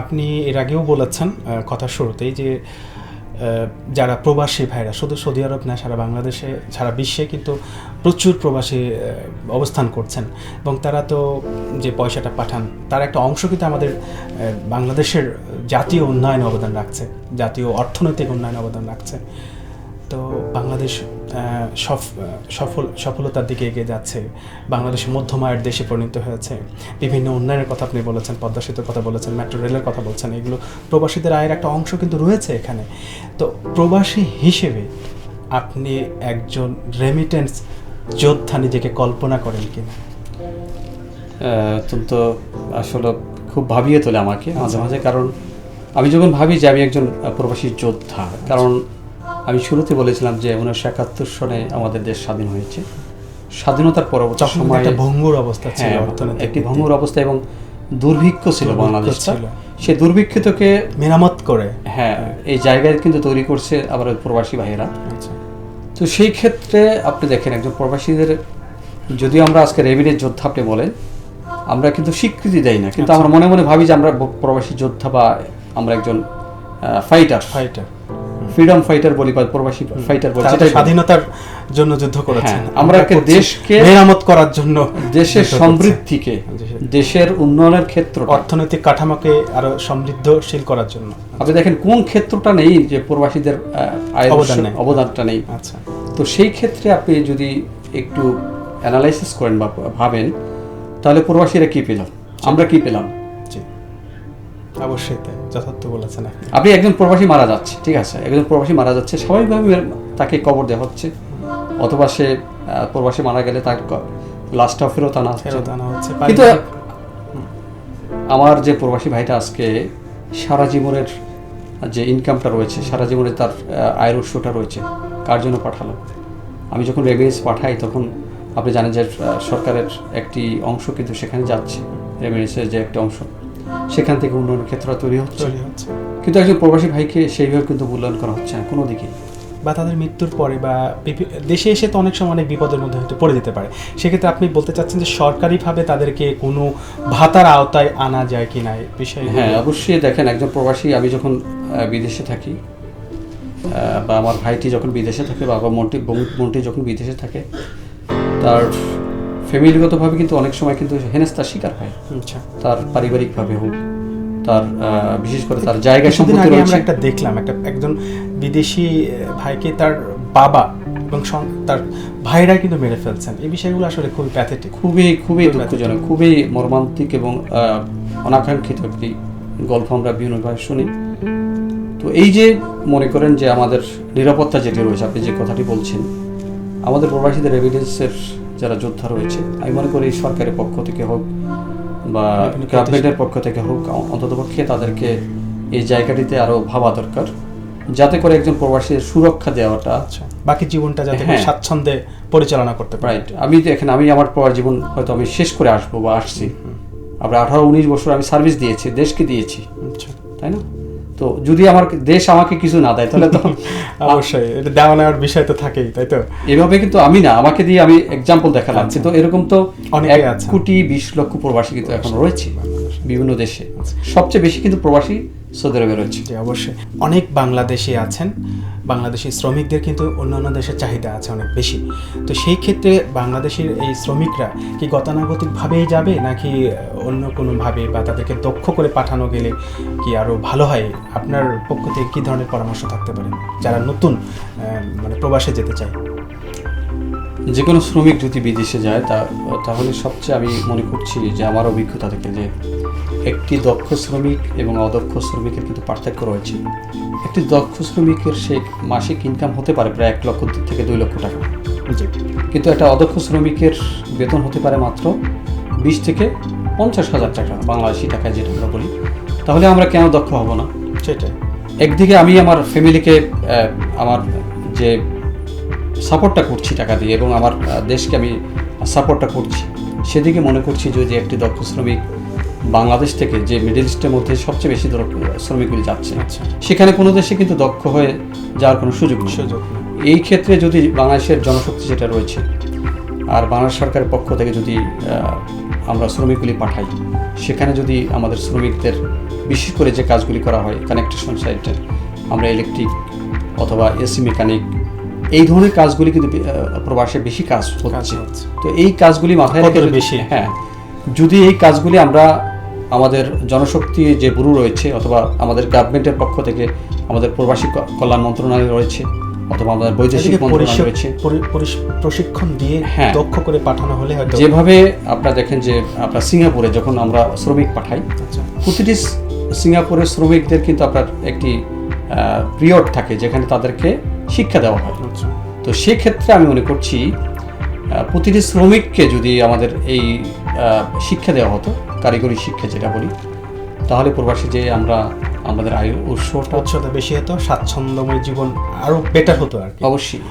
আপনি এর আগেও বলেছেন কথা শুরুতেই যে যারা প্রবাসী ভাইরা শুধু সৌদি আরব না, সারা বাংলাদেশে, সারা বিশ্বে কিন্তু প্রচুর প্রবাসী অবস্থান করছেন এবং তারা তো যে পয়সাটা পাঠান তার একটা অংশ কিন্তু আমাদের বাংলাদেশের জাতীয় উন্নয়নে অবদান রাখছে, জাতীয় অর্থনৈতিক উন্নয়নে অবদান রাখছে। তো বাংলাদেশ সফলতার দিকে এগিয়ে যাচ্ছে, বাংলাদেশ মধ্যম আয়ের দেশে পরিণত হয়েছে। বিভিন্ন উন্নয়নের কথা আপনি বলেছেন, পদ্মা সেতুর কথা বলেছেন, মেট্রো রেলের কথা বলছেন, এগুলো প্রবাসীদের আয়ের একটা অংশ কিন্তু রয়েছে এখানে। তো প্রবাসী হিসেবে আপনি একজন রেমিটেন্স যোদ্ধা নিজেকে কল্পনা করেন কিনা? অত্যন্ত আসলে খুব ভাবিয়ে তোলে আমাকে মাঝে মাঝে, কারণ আমি যখন ভাবি যে আমি একজন প্রবাসী যোদ্ধা, কারণ আমি শুরুতে বলেছিলাম যে 1971 সনে আমাদের দেশ স্বাধীন হয়েছে। স্বাধীনতার পরবর্তী সময়ে একটা ভঙ্গুর অবস্থা ছিল, একটি ভঙ্গুর অবস্থা এবং দুর্ভিক্ষ ছিল বাংলাদেশ। সেই দুর্ভিক্ষকে মেরামত করে এই জায়গায় কিন্তু তৈরি করছে আবার প্রবাসী ভাইয়েরা। তো সেই ক্ষেত্রে আপনি দেখেন একজন প্রবাসীদের, যদিও আমরা আজকে রেমিটেন্স যোদ্ধা আপনি বলেন, আমরা কিন্তু স্বীকৃতি দেই না, কিন্তু আমরা মনে মনে ভাবি যে আমরা প্রবাসী যোদ্ধা বা আমরা একজন ফাইটার, ফ্রিডম ফাইটার বলি বা প্রবাসী ফাইটার বলি, যেটা স্বাধীনতার জন্য যুদ্ধ করেছেন। আমরা দেশকে মেরামত করার জন্য, দেশের সমৃদ্ধিকে, দেশের উন্নয়নের ক্ষেত্র, অর্থনৈতিক কাঠামোকে আরো সমৃদ্ধশীল করার জন্য। আপনি দেখেন কোন ক্ষেত্রটা নেই যে প্রবাসীদের অবদানটা নেই। আচ্ছা, তো সেই ক্ষেত্রে আপনি যদি একটু অ্যানালাইসিস করেন বা ভাবেন, তাহলে প্রবাসীরা কি পেলাম, আমরা কি পেলাম? অবশ্যই তাই, যথার্থ বলেছেন আপনি। একজন প্রবাসী মারা যাচ্ছে, ঠিক আছে, একজন প্রবাসী মারা যাচ্ছে, স্বাভাবিকভাবে তাকে কবর দেওয়া হচ্ছে, অথবা সে প্রবাসী মারা গেলে তার লাশটা ফেরত আনা হচ্ছে। কিন্তু আমার যে প্রবাসী ভাইটা আজকে সারা জীবনের যে ইনকামটা রয়েছে, সারা জীবনের তার আয়ের উৎসটা রয়েছে, কার জন্য পাঠালো? আমি যখন রেমিটেন্স পাঠাই তখন আপনি জানেন যে সরকারের একটি অংশ কিন্তু সেখানে যাচ্ছে, রেমিটেন্সের যে একটা অংশ, সেখান থেকে উন্নয়নের ক্ষেত্র তৈরি হচ্ছে। কিন্তু একজন প্রবাসী ভাইকে সেইভাবে কিন্তু মূল্যায়ন করা হচ্ছে না কোনো দিকে। বা তাদের মৃত্যুর পরে বা দেশে এসে তো অনেক সময় অনেক বিপদের মধ্যে হয়তো পড়ে যেতে পারে, সেক্ষেত্রে আপনি বলতে চাচ্ছেন যে সরকারিভাবে তাদেরকে কোনো ভাতার আওতায় আনা যায় কি না বিষয়ে? হ্যাঁ, অবশ্যই। দেখেন, একজন প্রবাসী, আমি যখন বিদেশে থাকি বা আমার ভাইটি যখন বিদেশে থাকে বা মন্টি যখন বিদেশে থাকে, তার ফ্যামিলিগতভাবে কিন্তু অনেক সময় কিন্তু হেনস্থার শিকার হয়। আচ্ছা, তার পারিবারিকভাবে হোক, তার বিশেষ করে তার জায়গায় সম্পত্তি রয়েছে। আমরা একটা দেখলাম একজন বিদেশি ভাইকে তার বাবা এবং তার ভাইরা কিন্তু মেরে ফেলছেন। এই বিষয়গুলো আসলে খুবই প্যাথেটিক, খুবই দুঃখজনক, খুবই মর্মান্তিক এবং অনাকাঙ্ক্ষিত একটি গল্প আমরা বিভিন্নভাবে শুনি। তো এই যে মনে করেন যে আমাদের নিরাপত্তা যেটি রয়েছে, আপনি যে কথাটি বলছেন, আমাদের প্রবাসীদের এভিডেন্সের যারা যোদ্ধা রয়েছে, আমি মনে করি সরকারের পক্ষ থেকে হোক বা গভর্নমেন্টের পক্ষ থেকে হোক, অন্ততপক্ষে তাদেরকে এই জায়গাটিতে আরো ভাবা দরকার, যাতে করে একজন প্রবাসীর সুরক্ষা দেওয়াটা, বাকি জীবনটা যাতে স্বাচ্ছন্দ্যে পরিচালনা করতে পারে। রাইট। আমি আমার প্রবাস জীবন হয়তো আমি শেষ করে আসবো বা আসছি, আমরা 18-19 বছর আমি সার্ভিস দিয়েছি, দেশকে দিয়েছি, তাই না? তো যদি আমার দেশ আমাকে কিছু না দেয় তাহলে তো অবশ্যই এটা দেওয়া নেওয়ার বিষয় তো থাকেই, তাই তো? এভাবে কিন্তু আমি না, আমাকে দিয়ে আমি এক্সাম্পল দেখালাম। তো এরকম তো 1,20,00,000 প্রবাসী কিন্তু এখন রয়েছে বিভিন্ন দেশে। সবচেয়ে বেশি কিন্তু প্রবাসী সৌদি আরবে রয়েছে। অবশ্যই অনেক বাংলাদেশি আছেন, বাংলাদেশি শ্রমিকদের কিন্তু অন্যান্য দেশের চাহিদা আছে অনেক বেশি। তো সেই ক্ষেত্রে বাংলাদেশের এই শ্রমিকরা কি গতানুগতিকভাবেই যাবে নাকি অন্য কোনোভাবে, বা তাদেরকে দক্ষ করে পাঠানো গেলে কি আরও ভালো হয়? আপনার পক্ষ থেকে কী ধরনের পরামর্শ থাকতে পারে যারা নতুন প্রবাসে যেতে চায়? যে কোনো শ্রমিক যদি বিদেশে যায় তাহলে সবচেয়ে আমি মনে করছি যে আমার অভিজ্ঞতা থেকে, যে একটি দক্ষ শ্রমিক এবং অদক্ষ শ্রমিকের কিন্তু পার্থক্য রয়েছে। একটি দক্ষ শ্রমিকের সে মাসিক ইনকাম হতে পারে প্রায় 1 লক্ষ থেকে 2 লক্ষ টাকা, কিন্তু একটা অদক্ষ শ্রমিকের বেতন হতে পারে মাত্র 20 থেকে 50,000 টাকা, বাংলাদেশি টাকায় যেটা আমরা বলি। তাহলে আমরা কেন দক্ষ হব না? সেটাই। একদিকে আমি আমার ফ্যামিলিকে আমার যে সাপোর্টটা করছি টাকা দিয়ে, এবং আমার দেশকে আমি সাপোর্টটা করছি, সেদিকে মনে করছি যে একটি দক্ষ শ্রমিক বাংলাদেশ থেকে, যে মিডল ইস্টের মধ্যে সবচেয়ে বেশি শ্রমিকগুলি যাচ্ছে, সেখানে কোনো দেশে কিন্তু দক্ষ হয়ে যাওয়ার কোনো সুযোগ নেই। এই ক্ষেত্রে যদি বাংলাদেশের জনশক্তি যেটা রয়েছে আর বাংলাদেশ সরকারের পক্ষ থেকে যদি আমরা শ্রমিকগুলি পাঠাই, সেখানে যদি আমাদের শ্রমিকদের বিশেষ করে যে কাজগুলি করা হয় কানেকটেশন সাইটে, আমরা ইলেকট্রিক অথবা এসি মেকানিক, এই ধরনের কাজগুলি কিন্তু প্রবাসে বেশি কাজ হচ্ছে। তো এই কাজগুলি মাথায় রেখে বেশি, হ্যাঁ, যদি এই কাজগুলি আমরা আমাদের জনশক্তি যে ব্যুরো রয়েছে অথবা আমাদের গভর্নমেন্টের পক্ষ থেকে আমাদের প্রবাসী কল্যাণ মন্ত্রণালয় রয়েছে অথবা আমাদের বৈদেশিক মন্ত্রণালয় রয়েছে, প্রশিক্ষণ দিয়ে হ্যাঁ, দক্ষ করে পাঠানো হলে হয়তো, যেভাবে আপনারা দেখেন যে আপনার সিঙ্গাপুরে যখন আমরা শ্রমিক পাঠাই, প্রতিটি সিঙ্গাপুরের শ্রমিকদের কিন্তু আপনার একটি পিরিয়ড থাকে যেখানে তাদেরকে শিক্ষা দেওয়া হয়। তো সেক্ষেত্রে আমি মনে করছি প্রতিটি শ্রমিককে যদি আমাদের এই শিক্ষা দেওয়া হতো, কারিগরি শিক্ষা যেটা বলি, তাহলে প্রবাসী যে আমরা আমাদের আয়ের উৎসটা বেশি হতো, স্বাচ্ছন্দ্যময় জীবন আরো বেটার হতো আর কি। অবশ্যই।